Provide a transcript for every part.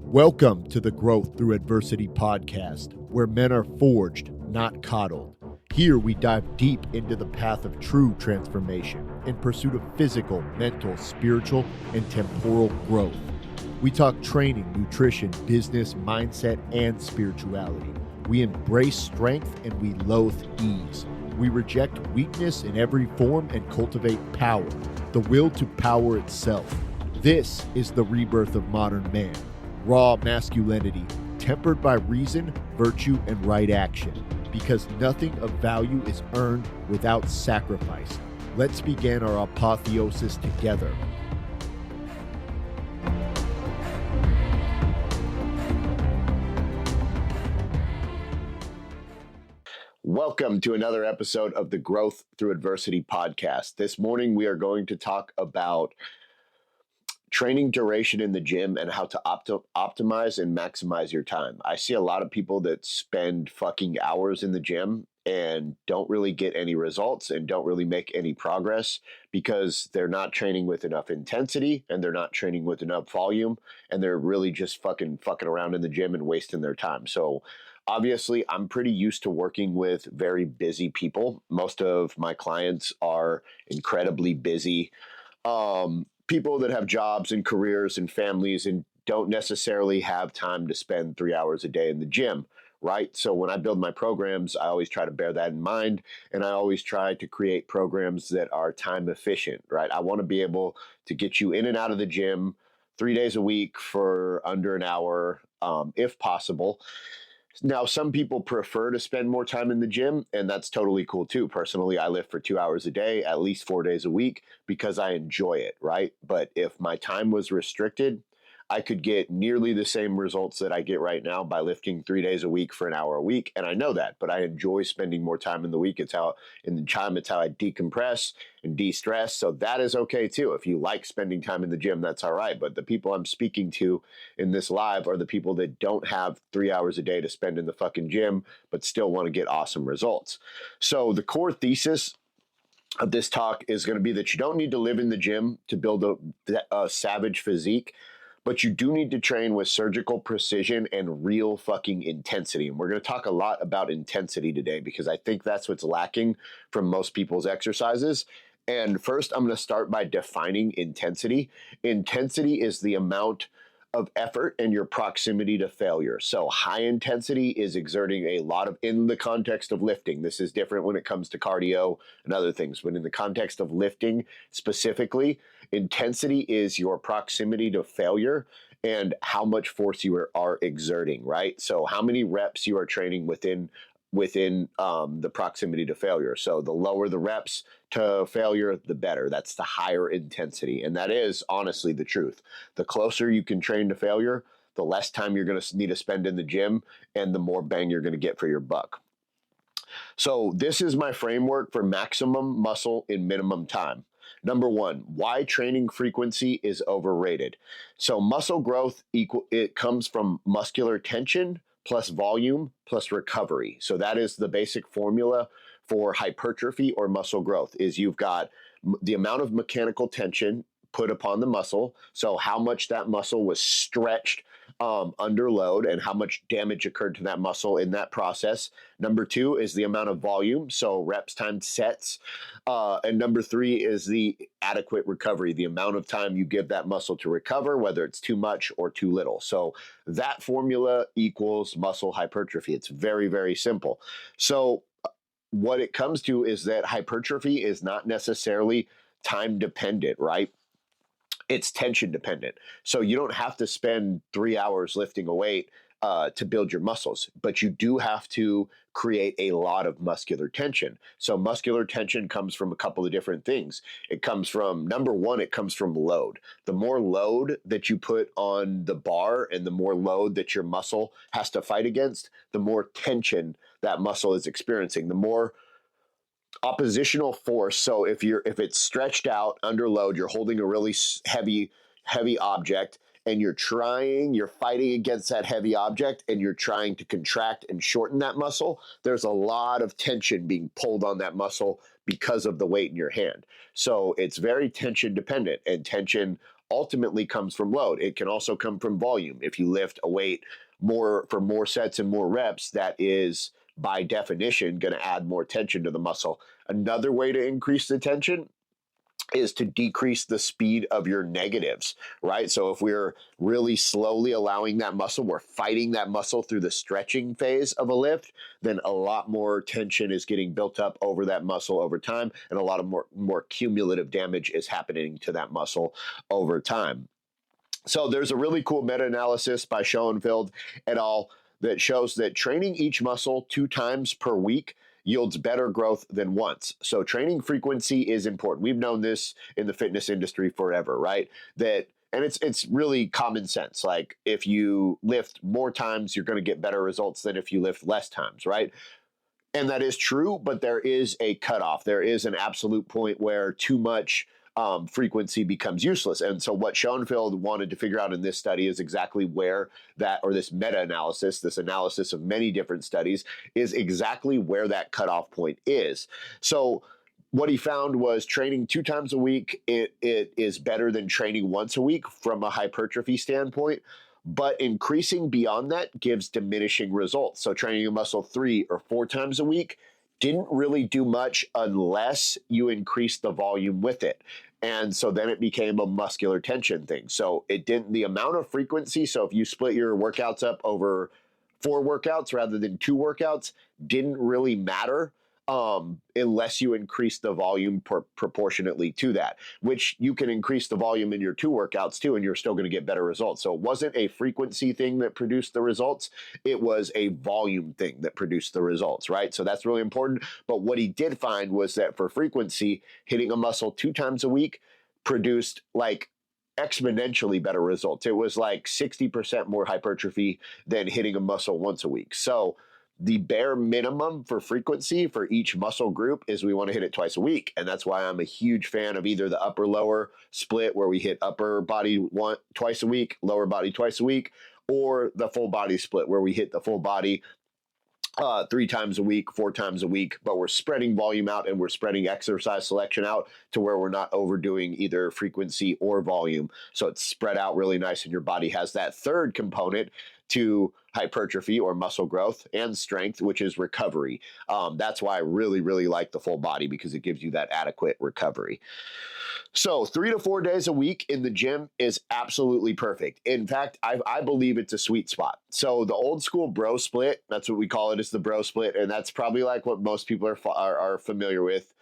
Welcome to the Growth Through Adversity podcast, where men are forged, not coddled. Here we dive deep into the path of true transformation in pursuit of physical, mental, spiritual, and temporal growth. We talk training, nutrition, business, mindset, and spirituality. We embrace strength and we loathe ease. We reject weakness in every form and cultivate power, the will to power itself. This is the rebirth of modern man. Raw masculinity, tempered by reason, virtue, and right action, because nothing of value is earned without sacrifice. Let's begin our apotheosis together. Welcome to another episode of the Growth Through Adversity podcast. This morning we are going to talk about training duration in the gym and how to optimize and maximize your time. I see a lot of people that spend fucking hours in the gym and don't really get any results and don't really make any progress because they're not training with enough intensity and they're not training with enough volume and they're really just fucking around in the gym and wasting their time. So obviously, I'm pretty used to working with very busy people. Most of my clients are incredibly busy. People that have jobs and careers and families and don't necessarily have time to spend 3 hours a day in the gym, right? So when I build my programs, I always try to bear that in mind, and I always try to create programs that are time efficient, right? I want to be able to get you in and out of the gym 3 days a week for under an hour, if possible. Now, some people prefer to spend more time in the gym, and that's totally cool too. Personally, I lift for 2 hours a day, at least 4 days a week, because I enjoy it, right? But if my time was restricted, I could get nearly the same results that I get right now by lifting 3 days a week for an hour a week. And I know that, but I enjoy spending more time in the week. It's how I decompress and de-stress. So that is okay too. If you like spending time in the gym, that's all right. But the people I'm speaking to in this live are the people that don't have 3 hours a day to spend in the fucking gym, but still want to get awesome results. So the core thesis of this talk is going to be that you don't need to live in the gym to build a savage physique, but you do need to train with surgical precision and real fucking intensity. And we're going to talk a lot about intensity today because I think that's what's lacking from most people's exercises. And first, I'm going to start by defining intensity. Intensity is the amount of effort and your proximity to failure. So high intensity is exerting a lot of, in the context of lifting, this is different when it comes to cardio and other things, but in the context of lifting specifically, intensity is your proximity to failure and how much force you are exerting, right? So how many reps you are training within the proximity to failure. So the lower the reps to failure, the better. That's the higher intensity. And that is honestly the truth. The closer you can train to failure, the less time you're going to need to spend in the gym and the more bang you're going to get for your buck. So this is my framework for maximum muscle in minimum time. Number one, why training frequency is overrated. So muscle growth it comes from muscular tension plus volume plus recovery. So that is the basic formula for hypertrophy or muscle growth is you've got the amount of mechanical tension put upon the muscle. So how much that muscle was stretched under load and how much damage occurred to that muscle in that process. Number two is the amount of volume. So reps times sets. And number three is the adequate recovery, the amount of time you give that muscle to recover, whether it's too much or too little. So that formula equals muscle hypertrophy. It's very, very simple. So what it comes to is that hypertrophy is not necessarily time dependent, right? It's tension dependent. So you don't have to spend 3 hours lifting a weight to build your muscles, but you do have to create a lot of muscular tension. So muscular tension comes from a couple of different things. It comes from, number one, it comes from load. The more load that you put on the bar and the more load that your muscle has to fight against, the more tension that muscle is experiencing, the more oppositional force. So if it's stretched out under load, you're holding a really heavy object and you're fighting against that heavy object and you're trying to contract and shorten that muscle, there's a lot of tension being pulled on that muscle because of the weight in your hand. So it's very tension dependent, and tension ultimately comes from load. It can also come from volume. If you lift a weight more for more sets and more reps, that is by definition going to add more tension to the muscle. Another way to increase the tension is to decrease the speed of your negatives, right? So if we're really slowly allowing that muscle, we're fighting that muscle through the stretching phase of a lift, then a lot more tension is getting built up over that muscle over time, and a lot of more cumulative damage is happening to that muscle over time. So there's a really cool meta-analysis by Schoenfeld et al. That shows that training each muscle 2 times per week yields better growth than once. So training frequency is important. We've known this in the fitness industry forever, right? And it's really common sense. Like if you lift more times, you're going to get better results than if you lift less times, right? And that is true, but there is a cutoff. There is an absolute point where too much frequency becomes useless. And so what Schoenfeld wanted to figure out in this study is exactly where that, or this meta-analysis, this analysis of many different studies, is exactly where that cutoff point is. So what he found was training 2 times a week, it is better than training once a week from a hypertrophy standpoint. But increasing beyond that gives diminishing results. So training a muscle 3 or 4 times a week didn't really do much unless you increase the volume with it. And so then it became a muscular tension thing. So it didn't, the amount of frequency, so if you split your workouts up over 4 workouts rather than 2 workouts, didn't really matter unless you increase the volume proportionately to that, which you can increase the volume in your 2 workouts too, and you're still going to get better results. So it wasn't a frequency thing that produced the results. It was a volume thing that produced the results, right? So that's really important. But what he did find was that for frequency, hitting a muscle 2 times a week produced like exponentially better results. It was like 60% more hypertrophy than hitting a muscle once a week. So the bare minimum for frequency for each muscle group is we want to hit it twice a week. And that's why I'm a huge fan of either the upper lower split where we hit upper body twice a week, lower body twice a week, or the full body split where we hit the full body 3 times a week, 4 times a week, but we're spreading volume out and we're spreading exercise selection out to where we're not overdoing either frequency or volume. So it's spread out really nice, and your body has that third component to hypertrophy or muscle growth and strength, which is recovery. That's why I really, really like the full body, because it gives you that adequate recovery. So 3 to 4 days a week in the gym is absolutely perfect. In fact, I believe it's a sweet spot. So the old school bro split, that's what we call it, is the bro split. And that's probably like what most people are familiar with,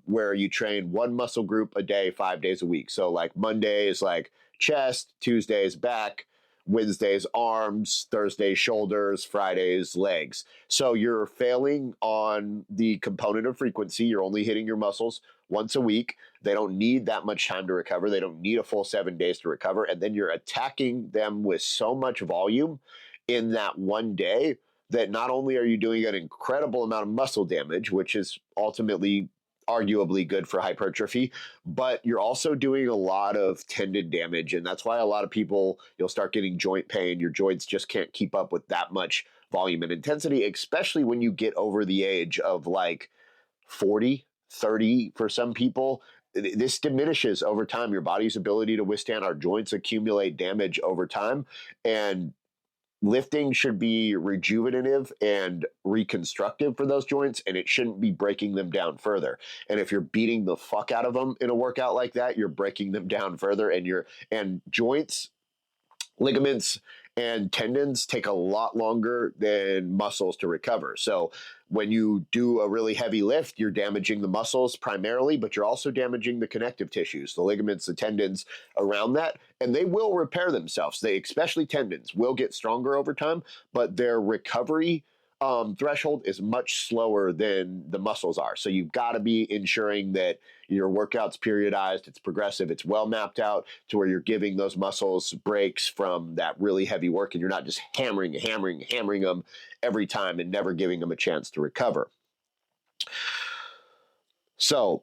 where you train one muscle group a day, 5 days a week. So like Monday is like chest, Tuesday is back, Wednesday's arms, Thursday's shoulders, Friday's legs. So you're failing on the component of frequency. You're only hitting your muscles once a week. They don't need that much time to recover. They don't need a full 7 days to recover. And then you're attacking them with so much volume in that one day that not only are you doing an incredible amount of muscle damage, which is ultimately arguably good for hypertrophy, but you're also doing a lot of tendon damage. And that's why a lot of people, you'll start getting joint pain. Your joints just can't keep up with that much volume and intensity, especially when you get over the age of like 40, 30 for some people. This diminishes over time, your body's ability to withstand. Our joints accumulate damage over time, and lifting should be rejuvenative and reconstructive for those joints, and it shouldn't be breaking them down further. And if you're beating the fuck out of them in a workout like that, you're breaking them down further, and joints, ligaments, and tendons take a lot longer than muscles to recover. So when you do a really heavy lift, you're damaging the muscles primarily, but you're also damaging the connective tissues, the ligaments, the tendons around that, and they will repair themselves. They, especially tendons, will get stronger over time, but their recovery threshold is much slower than the muscles are. So you've got to be ensuring that your workout's periodized, it's progressive, it's well mapped out to where you're giving those muscles breaks from that really heavy work, and you're not just hammering them every time and never giving them a chance to recover. So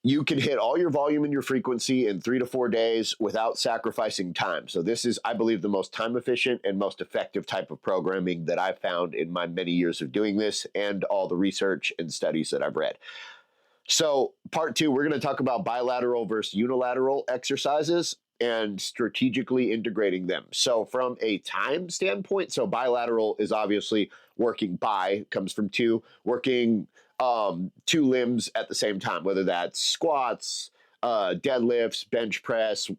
you can hit all your volume and your frequency in 3 to 4 days without sacrificing time. So this is, I believe, the most time efficient and most effective type of programming that I've found in my many years of doing this and all the research and studies that I've read. So part 2, we're going to talk about bilateral versus unilateral exercises. and strategically integrating them. So from a time standpoint, so bilateral is obviously working comes from two, working two limbs at the same time, whether that's squats, deadlifts, bench press,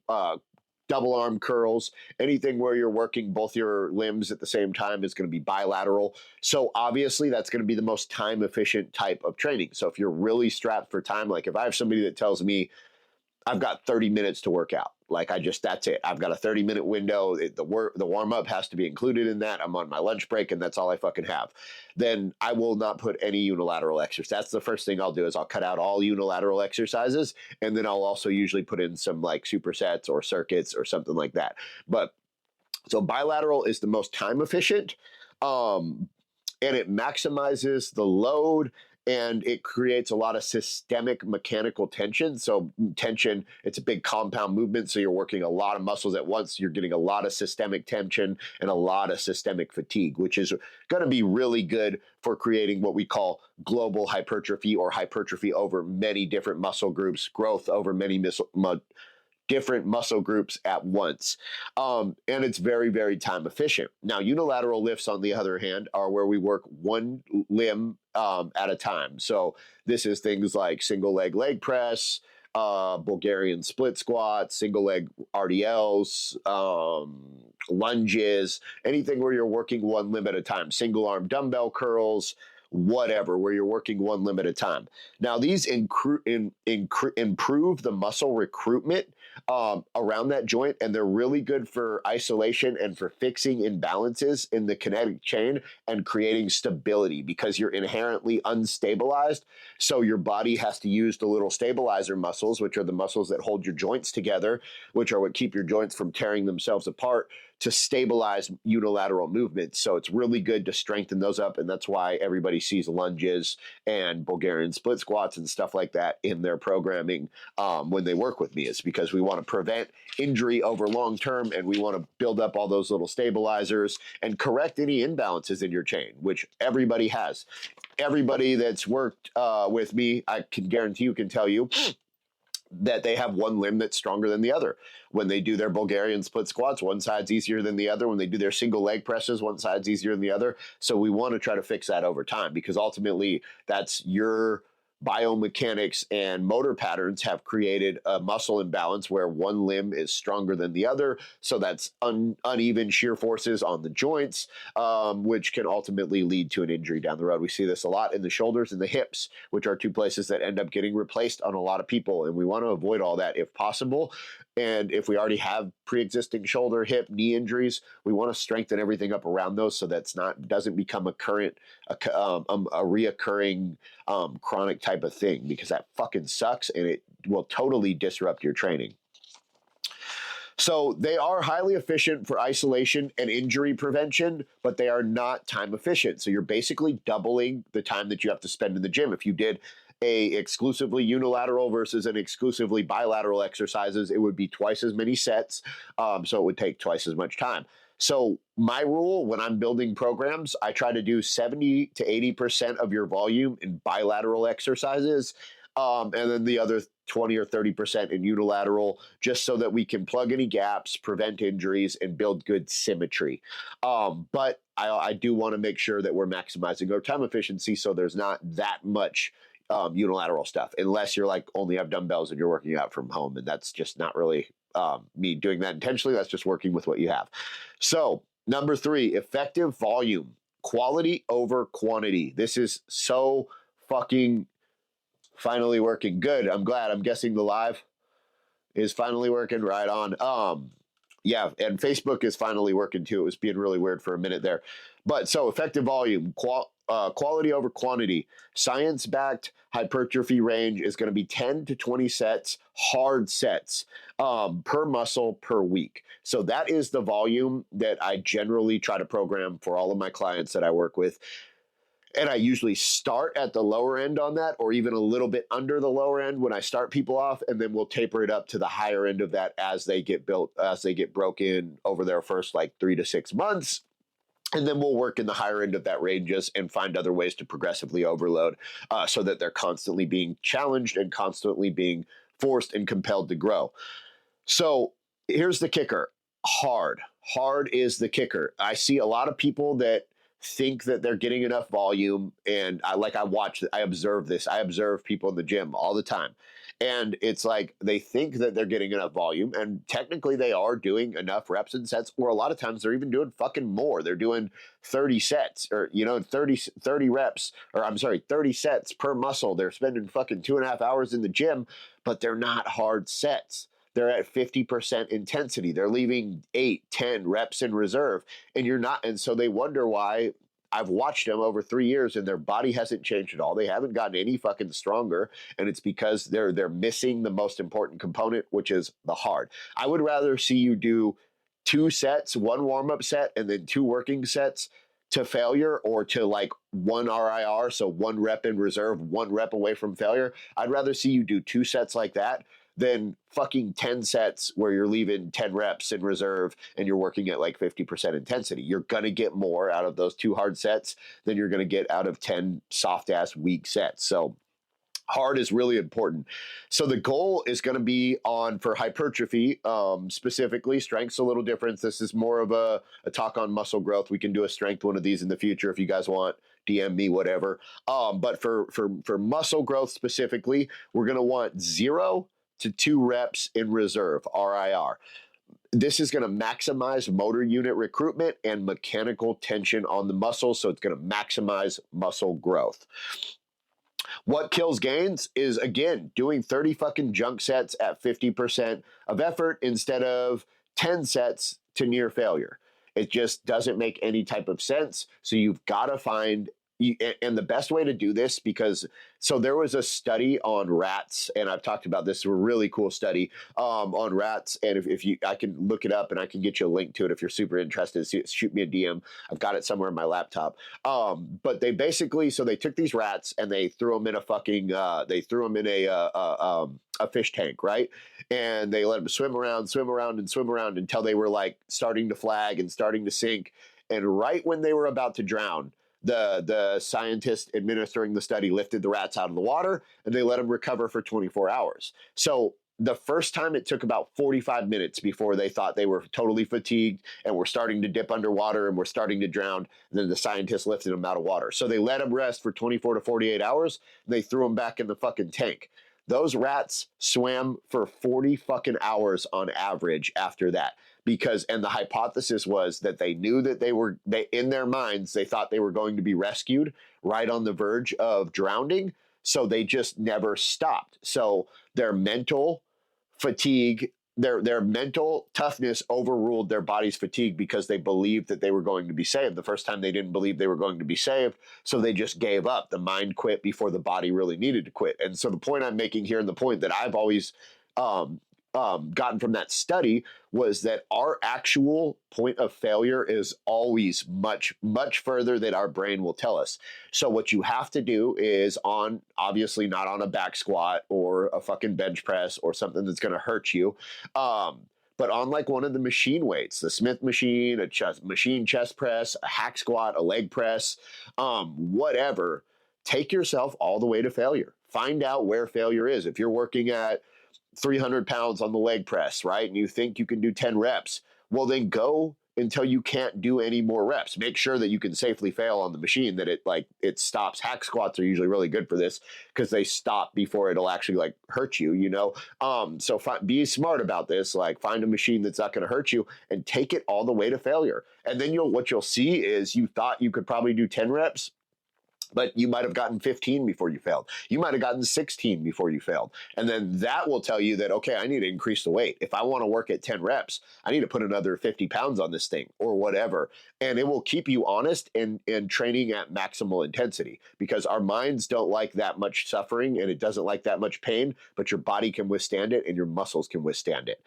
double arm curls, anything where you're working both your limbs at the same time is going to be bilateral. So obviously that's going to be the most time efficient type of training. So if you're really strapped for time, like if I have somebody that tells me I've got 30 minutes to work out, like that's it. I've got a 30-minute window. The warm up has to be included in that. I'm on my lunch break and that's all I fucking have. Then I will not put any unilateral exercise. That's the first thing I'll do is I'll cut out all unilateral exercises. And then I'll also usually put in some like supersets or circuits or something like that. But so bilateral is the most time efficient, and it maximizes the load, and it creates a lot of systemic mechanical tension. So tension, it's a big compound movement. So you're working a lot of muscles at once. You're getting a lot of systemic tension and a lot of systemic fatigue, which is going to be really good for creating what we call global hypertrophy, or hypertrophy over many different muscle groups, growth over many different muscle groups at once. And it's very, very time efficient. Now, unilateral lifts, on the other hand, are where we work one limb at a time. So this is things like single leg press, Bulgarian split squats, single leg RDLs, lunges, anything where you're working one limb at a time, single arm dumbbell curls, whatever, where you're working one limb at a time. Now, these improve the muscle recruitment around that joint, and they're really good for isolation and for fixing imbalances in the kinetic chain and creating stability, because you're inherently unstabilized. So your body has to use the little stabilizer muscles, which are the muscles that hold your joints together, which are what keep your joints from tearing themselves apart, to stabilize unilateral movements. So it's really good to strengthen those up. And that's why everybody sees lunges and Bulgarian split squats and stuff like that in their programming when they work with me. It's because we want to prevent injury over long term, and we want to build up all those little stabilizers and correct any imbalances in your chain, which everybody has. Everybody that's worked with me, I can guarantee you, can tell you that they have one limb that's stronger than the other. When they do their Bulgarian split squats, one side's easier than the other. When they do their single leg presses, one side's easier than the other. So we want to try to fix that over time, because ultimately that's your biomechanics and motor patterns have created a muscle imbalance where one limb is stronger than the other. So that's uneven shear forces on the joints, which can ultimately lead to an injury down the road. We see this a lot in the shoulders and the hips, which are two places that end up getting replaced on a lot of people. And we want to avoid all that if possible. And if we already have pre-existing shoulder, hip, knee injuries, we want to strengthen everything up around those so doesn't become a reoccurring chronic type of thing, because that fucking sucks and it will totally disrupt your training. So they are highly efficient for isolation and injury prevention, but they are not time efficient. So you're basically doubling the time that you have to spend in the gym. If you did a exclusively unilateral versus an exclusively bilateral exercises, it would be twice as many sets. So it would take twice as much time. So my rule when I'm building programs, I try to do 70 to 80% of your volume in bilateral exercises, and then the other 20 or 30% in unilateral, just so that we can plug any gaps, prevent injuries, and build good symmetry. But I do want to make sure that we're maximizing our time efficiency, so there's not that much unilateral stuff, unless you're like only have dumbbells and you're working out from home, and that's just not really me doing that intentionally. That's just working with what you have. So number 3, effective volume, quality over quantity. This is so fucking finally working. Good. I'm glad. I'm guessing the live is finally working. Right on. Yeah, and Facebook is finally working too. It was being really weird for a minute there. But so effective volume, quality over quantity. Science-backed hypertrophy range is going to be 10 to 20 sets, hard sets, per muscle per week. So that is the volume that I generally try to program for all of my clients that I work with. And I usually start at the lower end on that, or even a little bit under the lower end when I start people off, and then we'll taper it up to the higher end of that as they get broken over their first like 3 to 6 months. And then we'll work in the higher end of that ranges and find other ways to progressively overload, so that they're constantly being challenged and constantly being forced and compelled to grow. So Here's the kicker. Hard is the kicker. I see a lot of people that think that they're getting enough volume, and I observe this. I observe people in the gym all the time. And it's like they think that they're getting enough volume, and technically they are doing enough reps and sets, or a lot of times they're even doing fucking more. They're doing 30 sets, or 30 reps, or I'm sorry, 30 sets per muscle. They're spending fucking 2.5 hours in the gym, but they're not hard sets. They're at 50% intensity. They're leaving 8, 10 reps in reserve, and you're not. And so they wonder why. I've watched them over 3 years, and their body hasn't changed at all. They haven't gotten any fucking stronger, and it's because they're missing the most important component, which is the hard. I would rather see you do 2 sets, 1 warm-up set, and then 2 working sets to failure, or to like 1 RIR, so 1 rep in reserve, 1 rep away from failure. I'd rather see you do 2 sets like that than fucking 10 sets where you're leaving 10 reps in reserve and you're working at like 50% intensity. You're going to get more out of those 2 hard sets than you're going to get out of 10 soft ass weak sets. So hard is really important. So the goal is going to be on for hypertrophy, specifically. Strength's a little different. This is more of a talk on muscle growth. We can do a strength one of these in the future if you guys want. DM me, whatever. But for muscle growth specifically, we're going to want 0 to 2 reps in reserve, RIR. This is going to maximize motor unit recruitment and mechanical tension on the muscle, so it's going to maximize muscle growth. What kills gains is, again, doing 30 fucking junk sets at 50% of effort instead of 10 sets to near failure. It just doesn't make any type of sense. So you've got to find, and the best way to do this, because so there was a study on rats, and I've talked about this, a really cool study on rats. And if you, I can look it up and I can get you a link to it if you're super interested. Shoot me a DM. I've got it somewhere in my laptop. But they basically, so they took these rats and they threw them in a fucking, a fish tank, right? And they let them swim around until they were like starting to flag and starting to sink. And right when they were about to drown, the scientist administering the study lifted the rats out of the water and they let them recover for 24 hours. So the first time it took about 45 minutes before they thought they were totally fatigued and were starting to dip underwater and were starting to drown. And then the scientists lifted them out of water. So they let them rest for 24 to 48 hours. And they threw them back in the fucking tank. Those rats swam for 40 fucking hours on average after that. Because, and the hypothesis was that they knew that they in their minds, they thought they were going to be rescued right on the verge of drowning. So they just never stopped. So their mental fatigue, their mental toughness overruled their body's fatigue because they believed that they were going to be saved. The first time they didn't believe they were going to be saved, so they just gave up. The mind quit before the body really needed to quit. And so the point I'm making here, and the point that I've always gotten from that study, was that our actual point of failure is always much, much further than our brain will tell us. So what you have to do is obviously not on a back squat or a fucking bench press or something that's going to hurt you. But on like one of the machine weights, the Smith machine, machine chest press, a hack squat, a leg press, whatever, take yourself all the way to failure. Find out where failure is. If you're working at 300 pounds on the leg press, right? And you think you can do 10 reps, well, then go until you can't do any more reps. Make sure that you can safely fail on the machine, that it stops. Hack squats are usually really good for this because they stop before it'll actually like hurt you, you know? So be smart about this. Like, find a machine that's not going to hurt you and take it all the way to failure. And then what you'll see is you thought you could probably do 10 reps, but you might have gotten 15 before you failed. You might have gotten 16 before you failed. And then that will tell you that, okay, I need to increase the weight. If I want to work at 10 reps, I need to put another 50 pounds on this thing or whatever. And it will keep you honest and training at maximal intensity, because our minds don't like that much suffering and it doesn't like that much pain, but your body can withstand it and your muscles can withstand it.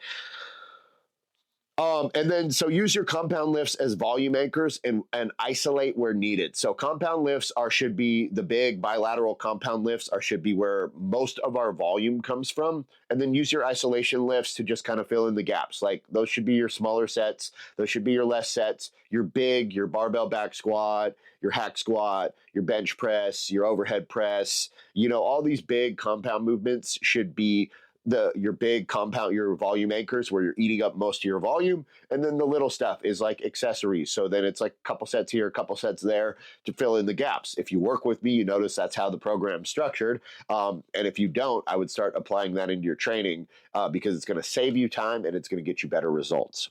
And then, so use your compound lifts as volume anchors and isolate where needed. So compound lifts should be the big bilateral compound lifts should be where most of our volume comes from. And then use your isolation lifts to just kind of fill in the gaps. Like, those should be your smaller sets. Those should be your less sets. Your big, your barbell back squat, your hack squat, your bench press, your overhead press, all these big compound movements should be your big compound, your volume anchors where you're eating up most of your volume. And then the little stuff is like accessories. So then it's like a couple sets here, a couple sets there to fill in the gaps. If you work with me, you notice that's how the program's structured. And if you don't, I would start applying that into your training because it's going to save you time and it's going to get you better results.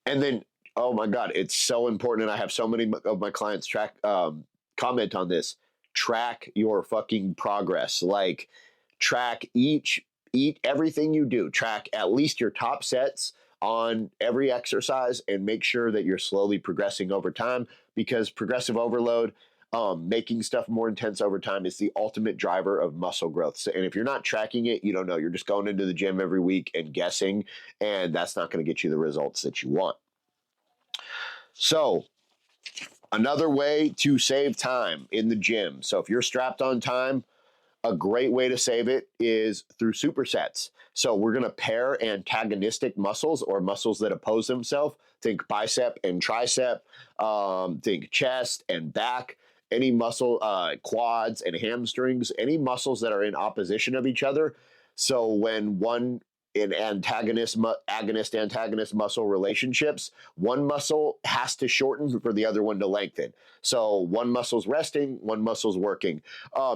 And then, oh my God, it's so important. And I have so many of my clients comment on this. Track your fucking progress. Like, track eat everything you do. Track at least your top sets on every exercise and make sure that you're slowly progressing over time, because progressive overload, making stuff more intense over time, is the ultimate driver of muscle growth. So, and if you're not tracking it, you don't know. You're just going into the gym every week and guessing, and that's not going to get you the results that you want. So another way to save time in the gym. So if you're strapped on time, a great way to save it is through supersets. So we're going to pair antagonistic muscles, or muscles that oppose themselves. Think bicep and tricep, think chest and back, any muscle, quads and hamstrings, any muscles that are in opposition of each other. So when one in agonist-antagonist muscle relationships, one muscle has to shorten for the other one to lengthen. So one muscle's resting, one muscle's working.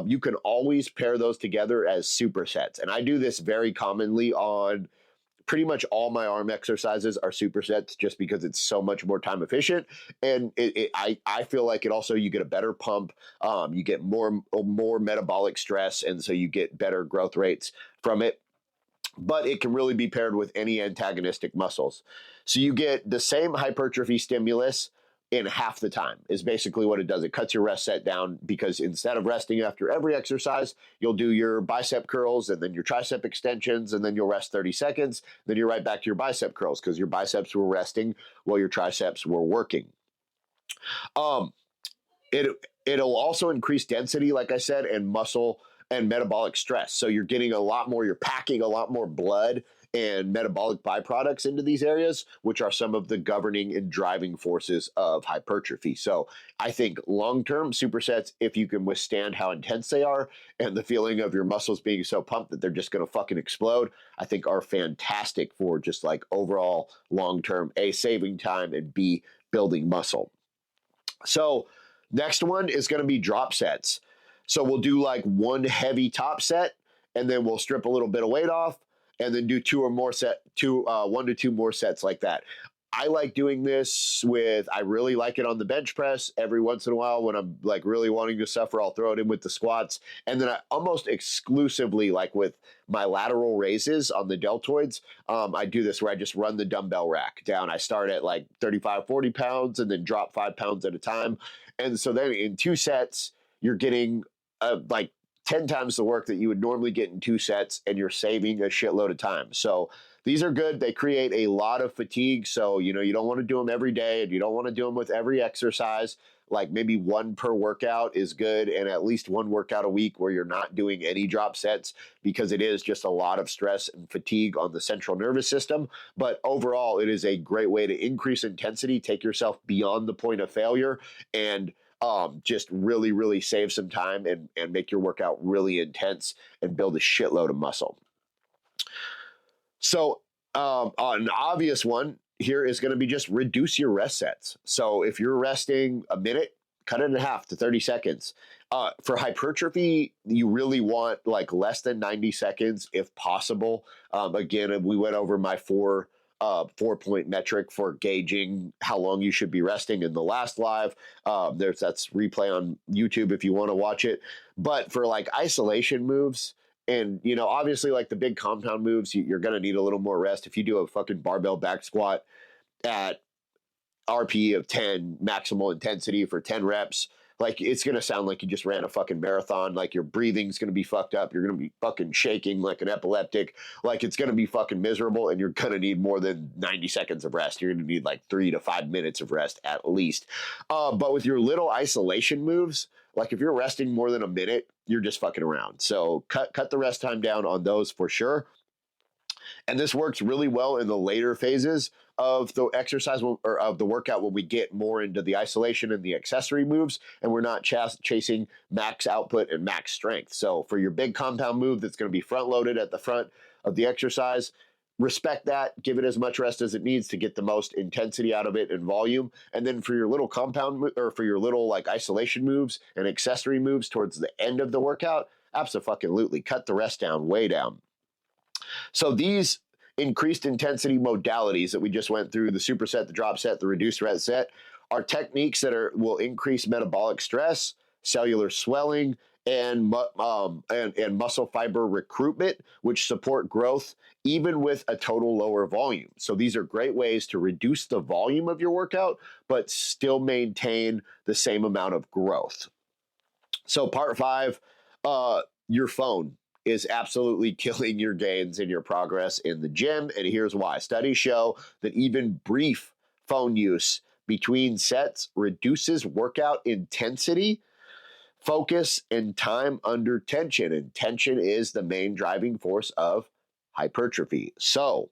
You can always pair those together as supersets. And I do this very commonly on pretty much all my arm exercises are supersets, just because it's so much more time efficient. And I feel like it also, you get a better pump, you get more metabolic stress, and so you get better growth rates from it. But it can really be paired with any antagonistic muscles. So you get the same hypertrophy stimulus in half the time is basically what it does. It cuts your rest set down, because instead of resting after every exercise, you'll do your bicep curls and then your tricep extensions, and then you'll rest 30 seconds. Then you're right back to your bicep curls, because your biceps were resting while your triceps were working. It'll also increase density, like I said, and muscle and metabolic stress. So you're getting you're packing a lot more blood and metabolic byproducts into these areas, which are some of the governing and driving forces of hypertrophy. So I think long-term supersets, if you can withstand how intense they are and the feeling of your muscles being so pumped that they're just going to fucking explode, I think are fantastic for just like overall long-term, A, saving time, and B, building muscle. So next one is going to be drop sets. So we'll do like one heavy top set, and then we'll strip a little bit of weight off, and then do 1 to 2 more sets like that. I like doing this I really like it on the bench press. Every once in a while, when I'm like really wanting to suffer, I'll throw it in with the squats. And then I almost exclusively, like with my lateral raises on the deltoids, I do this where I just run the dumbbell rack down. I start at like 35, 40 pounds and then drop 5 pounds at a time. And so then in 2 sets, you're getting like 10 times the work that you would normally get in 2 sets, and you're saving a shitload of time. So these are good. They create a lot of fatigue. So, you don't want to do them every day, and you don't want to do them with every exercise. Like maybe 1 per workout is good, and at least 1 workout a week where you're not doing any drop sets, because it is just a lot of stress and fatigue on the central nervous system. But overall, it is a great way to increase intensity, take yourself beyond the point of failure, and just really, really save some time and make your workout really intense and build a shitload of muscle. So an obvious one here is going to be just reduce your rest sets. So if you're resting a minute, cut it in half to 30 seconds. For hypertrophy, you really want like less than 90 seconds if possible. Again, we went over my 4-point metric for gauging how long you should be resting in the last live. That's replay on YouTube if you want to watch it. But for like isolation moves, and obviously like the big compound moves, you're going to need a little more rest. If you do a fucking barbell back squat at RPE of 10, maximal intensity for 10 reps, like it's going to sound like you just ran a fucking marathon. Like your breathing's going to be fucked up. You're going to be fucking shaking like an epileptic. Like it's going to be fucking miserable, and you're going to need more than 90 seconds of rest. You're going to need like 3 to 5 minutes of rest at least. But with your little isolation moves, like if you're resting more than a minute, you're just fucking around. So cut the rest time down on those for sure. And this works really well in the later phases of the exercise or of the workout when we get more into the isolation and the accessory moves, and we're not chasing max output and max strength. So for your big compound move that's going to be front loaded at the front of the exercise, respect that, give it as much rest as it needs to get the most intensity out of it and volume. And then for your little compound or for your little like isolation moves and accessory moves towards the end of the workout, absolutely cut the rest down, way down. So these increased intensity modalities that we just went through, the superset, the drop set, the reduced rest set, are techniques that will increase metabolic stress, cellular swelling, and muscle fiber recruitment, which support growth even with a total lower volume. So these are great ways to reduce the volume of your workout, but still maintain the same amount of growth. So part 5, your phone is absolutely killing your gains and your progress in the gym. And here's why. Studies show that even brief phone use between sets reduces workout intensity, focus, and time under tension. And tension is the main driving force of hypertrophy. So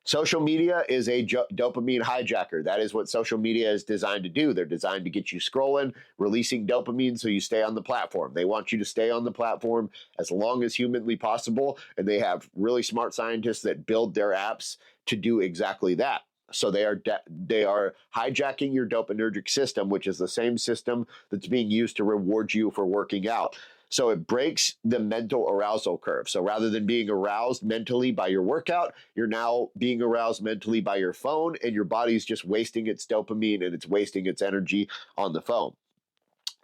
social media is a dopamine hijacker. That is what social media is designed to do. They're designed to get you scrolling, releasing dopamine so you stay on the platform. They want you to stay on the platform as long as humanly possible, and they have really smart scientists that build their apps to do exactly that. So they are hijacking your dopaminergic system, which is the same system that's being used to reward you for working out. So it breaks the mental arousal curve. So rather than being aroused mentally by your workout, you're now being aroused mentally by your phone, and your body's just wasting its dopamine and it's wasting its energy on the phone.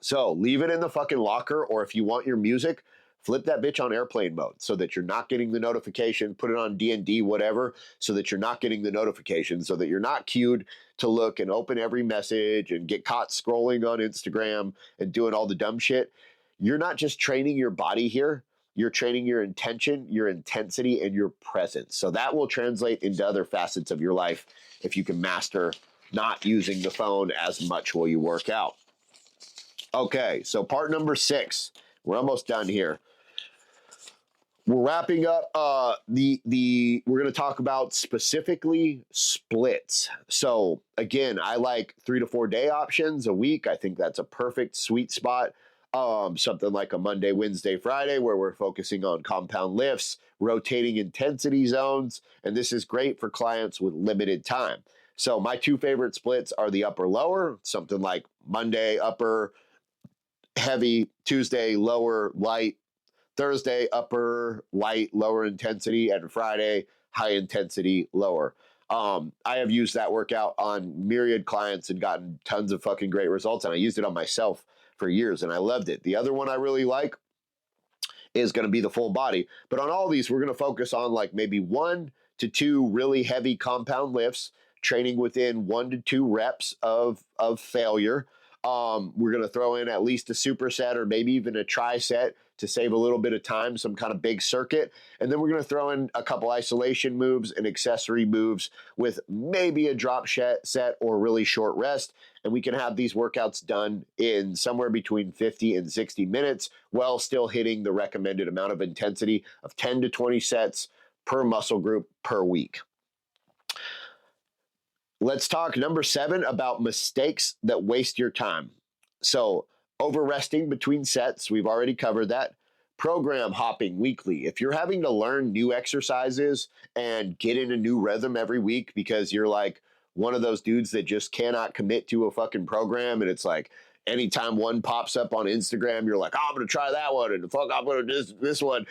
So leave it in the fucking locker, or if you want your music, flip that bitch on airplane mode so that you're not getting the notification. Put it on D&D, whatever, so that you're not getting the notification, so that you're not cued to look and open every message and get caught scrolling on Instagram and doing all the dumb shit. You're not just training your body here, you're training your intention, your intensity, and your presence. So that will translate into other facets of your life if you can master not using the phone as much while you work out. Okay, so part number 6. We're almost done here. We're wrapping up we're going to talk about specifically splits. So again, I like 3 to 4 day options a week. I think that's a perfect sweet spot. Something like a Monday, Wednesday, Friday, where we're focusing on compound lifts, rotating intensity zones, and this is great for clients with limited time. So my 2 favorite splits are the upper lower, something like Monday upper heavy, Tuesday lower light, Thursday upper light lower intensity, and Friday high intensity lower. I have used that workout on myriad clients and gotten tons of fucking great results, and I used it on myself for years, and I loved it. The other one I really like is going to be the full body. But on all these, we're going to focus on like maybe 1 to 2 really heavy compound lifts, training within 1 to 2 reps of failure. We're going to throw in at least a superset or maybe even a tri-set to save a little bit of time, some kind of big circuit. And then we're going to throw in a couple isolation moves and accessory moves with maybe a drop set or really short rest. And we can have these workouts done in somewhere between 50 and 60 minutes while still hitting the recommended amount of intensity of 10 to 20 sets per muscle group per week. Let's talk number 7 about mistakes that waste your time. So over resting between sets, we've already covered that. Program hopping weekly. If you're having to learn new exercises and get in a new rhythm every week because you're like one of those dudes that just cannot commit to a fucking program, and it's like anytime one pops up on Instagram, you're like, oh, I'm going to try that one, and fuck, I'm going to do this one.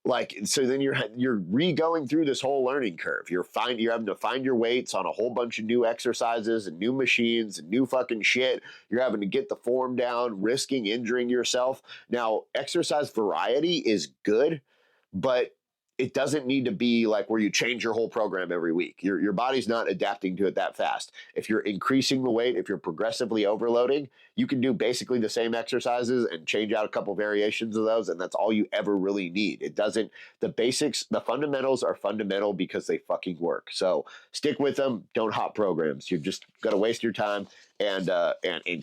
Like, so then you're re-going through this whole learning curve. You're having to find your weights on a whole bunch of new exercises and new machines and new fucking shit. You're having to get the form down, risking injuring yourself. Now, exercise variety is good, but it doesn't need to be like where you change your whole program every week. Your body's not adapting to it that fast. If you're increasing the weight, if you're progressively overloading, you can do basically the same exercises and change out a couple variations of those, and that's all you ever really need. The basics, the fundamentals are fundamental because they fucking work. So stick with them. Don't hop programs. You're just gonna waste your time and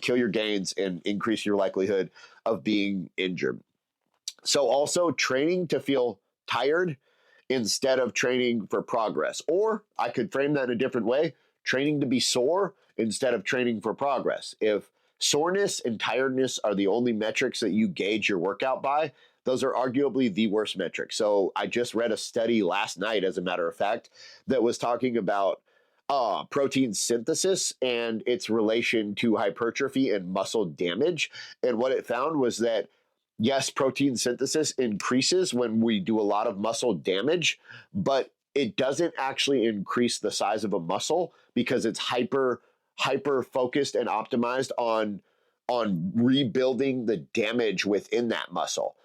kill your gains and increase your likelihood of being injured. So also training to feel tired instead of training for progress. Or I could frame that in a different way, training to be sore instead of training for progress. If soreness and tiredness are the only metrics that you gauge your workout by, those are arguably the worst metrics. So I just read a study last night, as a matter of fact, that was talking about protein synthesis and its relation to hypertrophy and muscle damage. And what it found was that, yes, protein synthesis increases when we do a lot of muscle damage, but it doesn't actually increase the size of a muscle because it's hyper focused and optimized on rebuilding the damage within that muscle.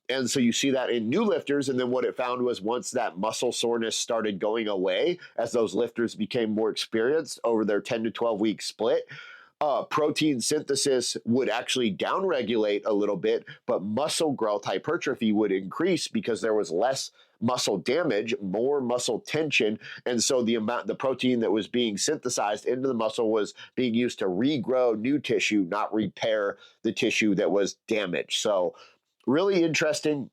And so you see that in new lifters. And then what it found was once that muscle soreness started going away, as those lifters became more experienced over their 10 to 12 week split, protein synthesis would actually downregulate a little bit, but muscle growth hypertrophy would increase because there was less muscle damage, more muscle tension. And so the protein that was being synthesized into the muscle was being used to regrow new tissue, not repair the tissue that was damaged. So really interesting.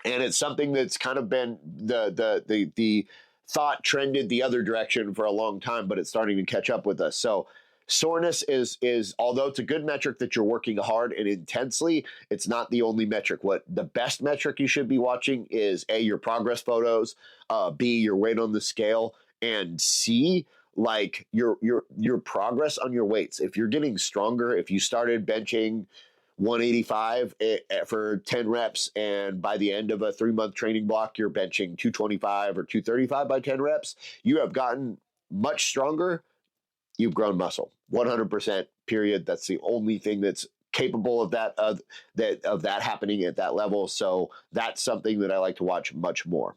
And it's something that's kind of been the thought trended the other direction for a long time, but it's starting to catch up with us. So soreness is although it's a good metric that you're working hard and intensely, it's not the only metric. What the best metric you should be watching is A, your progress photos, B, your weight on the scale, and C, like your progress on your weights. If you're getting stronger, if you started benching 185 for 10 reps, and by the end of a 3-month training block, you're benching 225 or 235 by 10 reps, you have gotten much stronger. You've grown muscle, 100%, period. That's the only thing that's capable of that happening at that level. So that's something that I like to watch much more.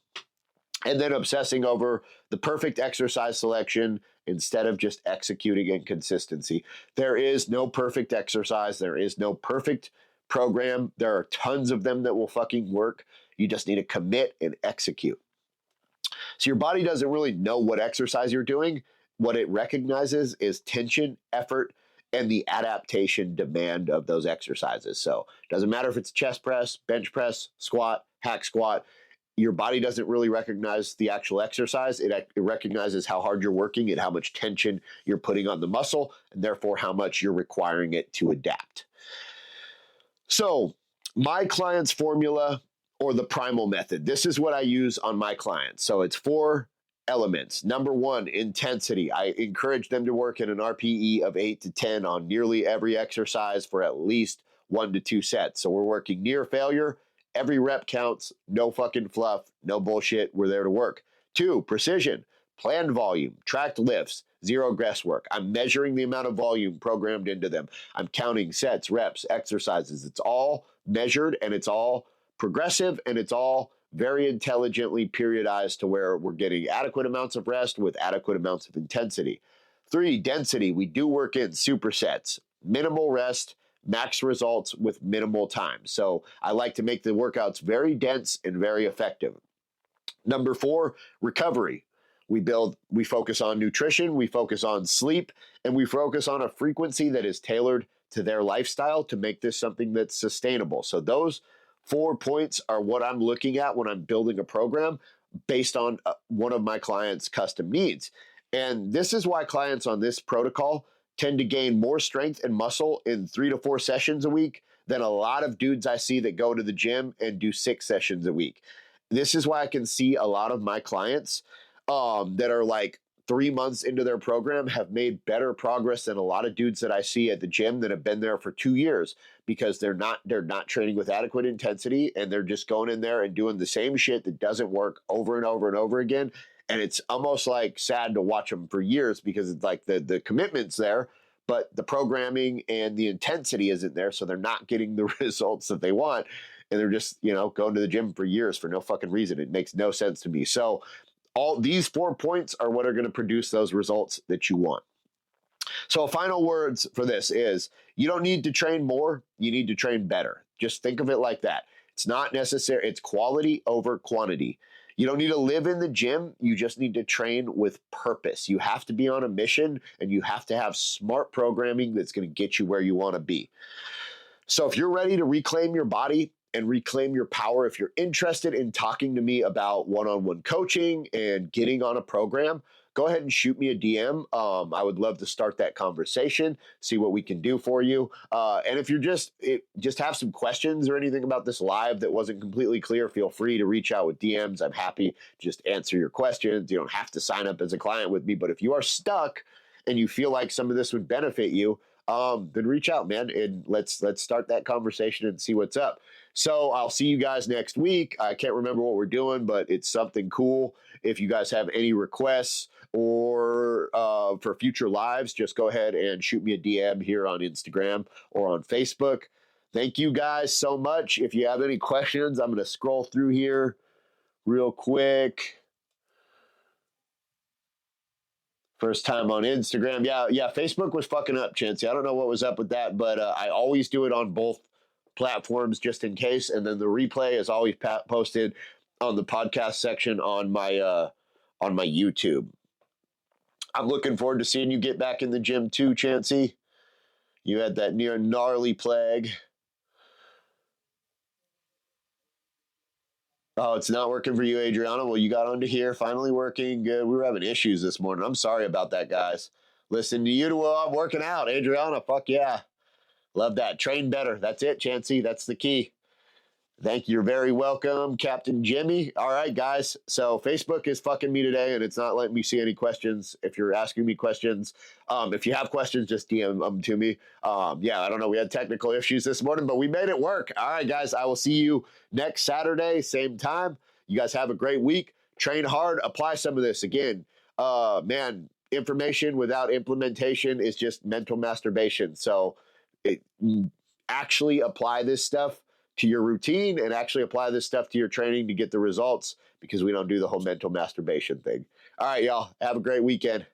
And then obsessing over the perfect exercise selection instead of just executing in consistency. There is no perfect exercise. There is no perfect program. There are tons of them that will fucking work. You just need to commit and execute. So your body doesn't really know what exercise you're doing. What it recognizes is tension, effort, and the adaptation demand of those exercises. So it doesn't matter if it's chest press, bench press, squat, hack squat. Your body doesn't really recognize the actual exercise. It recognizes how hard you're working and how much tension you're putting on the muscle, and therefore how much you're requiring it to adapt. So my client's formula, or the primal method, this is what I use on my clients. So it's 4 elements. Number 1, intensity. I encourage them to work in an RPE of 8 to 10 on nearly every exercise for at least 1 to 2 sets. So we're working near failure. Every rep counts. No fucking fluff. No bullshit. We're there to work. 2, precision. Planned volume. Tracked lifts. 0 guesswork. I'm measuring the amount of volume programmed into them. I'm counting sets, reps, exercises. It's all measured, and it's all progressive, and it's all very intelligently periodized to where we're getting adequate amounts of rest with adequate amounts of intensity. 3, density. We do work in supersets, minimal rest, max results with minimal time. So I like to make the workouts very dense and very effective. Number 4, recovery. We focus on nutrition, we focus on sleep, and we focus on a frequency that is tailored to their lifestyle to make this something that's sustainable. So those 4 points are what I'm looking at when I'm building a program based on one of my clients' custom needs. And this is why clients on this protocol tend to gain more strength and muscle in 3 to 4 sessions a week than a lot of dudes I see that go to the gym and do 6 sessions a week. This is why I can see a lot of my clients that are like 3 months into their program have made better progress than a lot of dudes that I see at the gym that have been there for 2 years, because they're not training with adequate intensity, and they're just going in there and doing the same shit that doesn't work over and over and over again. And it's almost like sad to watch them for years, because it's like the commitment's there, but the programming and the intensity isn't there. So they're not getting the results that they want. And they're just, going to the gym for years for no fucking reason. It makes no sense to me. So all these 4 points are what are going to produce those results that you want. So final words for this is, you don't need to train more. You need to train better. Just think of it like that. It's not necessary. It's quality over quantity. You don't need to live in the gym. You just need to train with purpose. You have to be on a mission, and you have to have smart programming that's going to get you where you want to be. So if you're ready to reclaim your body and reclaim your power. If you're interested in talking to me about one-on-one coaching and getting on a program, go ahead and shoot me a DM. I would love to start that conversation, see what we can do for you. And if you're just have some questions or anything about this live that wasn't completely clear, feel free to reach out with DMs. I'm happy to just answer your questions. You don't have to sign up as a client with me, but if you are stuck and you feel like some of this would benefit you, then reach out, man, and let's start that conversation and see what's up. So I'll see you guys next week. I can't remember what we're doing, but it's something cool. If you guys have any requests or for future lives, just go ahead and shoot me a DM here on Instagram or on Facebook. Thank you guys so much. If you have any questions, I'm going to scroll through here real quick. First time on Instagram. Yeah, Facebook was fucking up, Chancey. I don't know what was up with that, but I always do it on both platforms just in case. And then the replay is always posted on the podcast section on my YouTube. I'm looking forward to seeing you get back in the gym too, Chancey. You had that near gnarly plague. Oh, it's not working for you, Adriana. Well, you got onto here, finally working. Good. We were having issues this morning. I'm sorry about that, guys. Listen to you while I'm working out. Adriana, fuck yeah. Love that. Train better. That's it, Chancey. That's the key. Thank you. You're very welcome, Captain Jimmy. All right, guys. So Facebook is fucking me today, and it's not letting me see any questions. If you're asking me questions, if you have questions, just DM them to me. Yeah, I don't know. We had technical issues this morning, but we made it work. All right, guys. I will see you next Saturday, same time. You guys have a great week. Train hard. Apply some of this. Again, man, information without implementation is just mental masturbation. So actually apply this stuff to your routine and actually apply this stuff to your training to get the results, because we don't do the whole mental masturbation thing. All right, y'all. Have a great weekend.